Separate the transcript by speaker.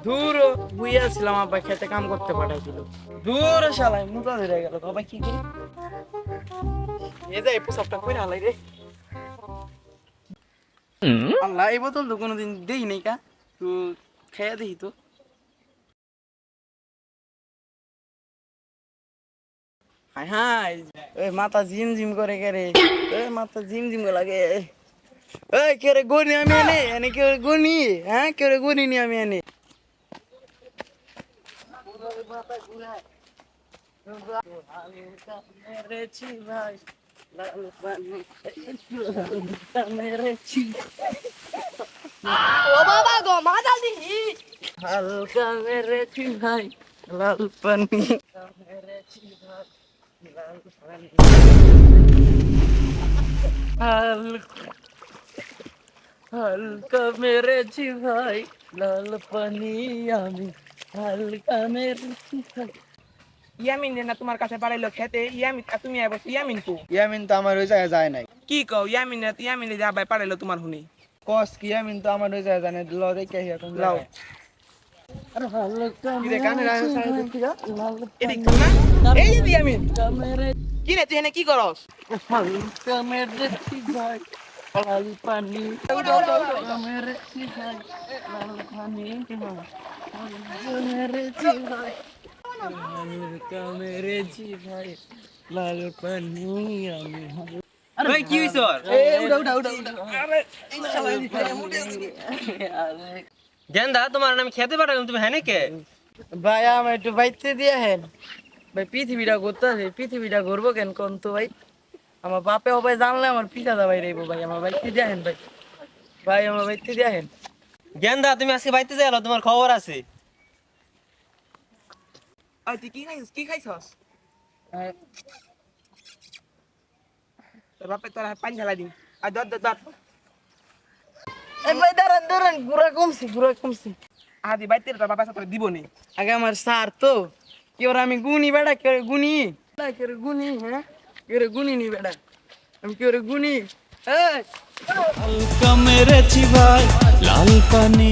Speaker 1: দূর বুঝিয়াছিলাম আব্বা খেতে কাম করতে পাঠাইছিল। দূর শালাই মুতা ধরে গেল বাবা কি করি এ যে পোশাকটা কইরা হালাই রে। আল্লাহ এই বোতল তো কোনোদিন দেই নাই কা তো খেয়ে দেখি তো। হাই হাই ওই মাথা জিম জিম করে কে রে, ওই মাথা জিম জিম লাগে। এই কে রে গনি আমি এনে এনে কে রে গনি, হ্যাঁ কে রে গনি নি আমি এনে মেরেছি ভাই লাল পানি মেরেছি
Speaker 2: ও বাবা গো মাথা দিহি
Speaker 1: হালকা মেরেছি ভাই লাল পানি মেরেছি ভাই লাল পানি হালকা হালকা মেরেছি ভাই লাল পানি আমি হালকা মেরেছি ভাই। ইয়ামিন না তোমার কাছে পাঠাইলো খেতে, ইয়ামিন তুমি বলছো ইয়ামিন তো
Speaker 3: ইয়ামিন তো আমার ওই জায়গায় যায় নাই।
Speaker 1: কি কও ইয়ামিন না ইয়ামিন যা ভাই পাঠাইলো তোমার হুনি
Speaker 3: কস কি ইয়ামিন তো আমার ওই জায়গায় যায় নাই। ল দেখে আসি এখন
Speaker 1: লাও।
Speaker 3: যাও।
Speaker 1: আরে হালকা
Speaker 3: কি রে কানে রাখো সাইড থেকে?
Speaker 1: এদিক তো না এই যে ইয়ামিন কি রে তুই এনে কি করস? হালকা মেরেছি ভাই লাল পানি হালকা মেরেছি ভাই লাল পানি হালকা মেরেছি ভাই হালকা মেরেছি ভাই লাল পানি আমি
Speaker 4: ভাই কি হইছ?
Speaker 1: আরে এই শালা আরে
Speaker 4: গেন্দা তোমার আমি খেতে পাঠালাম, তুমি হ্যাঁ কে?
Speaker 1: ভাই আমার একটু বাইতে দিয়ে হেন ভাই, পৃথিবীটা ঘুরতে আছে, পৃথিবীটা ঘুরবো কেন কোন তো ভাই? আমার বাপে ভাই জানলে আমার পিঠা দাবাই রইবো ভাই, আমার বাইতে দিয়ে হেন ভাই, ভাই আমার বাইতে দিয়ে হেন।
Speaker 4: গেন্দা তুমি আজকে বাইতে যাইলো, তোমার খবর আছে।
Speaker 1: আই তুই কি খাইছস? তোর বাপে তোর পানি ঢালা দিন আর দর এই ভাই দাঁড়ান দাঁড়ান গুড়া কমছি আদি বাইতে তোর বাবা সাথে দিব নি আগে আমার স্যার তো কি ওরা আমি গুনি বেড়া কে গুনি কে গুনি, হ্যাঁ কে গুনি নি বেড়া আমি কি ওরে গুনি এই
Speaker 5: হালকা মেরেছি ভাই লাল পানি।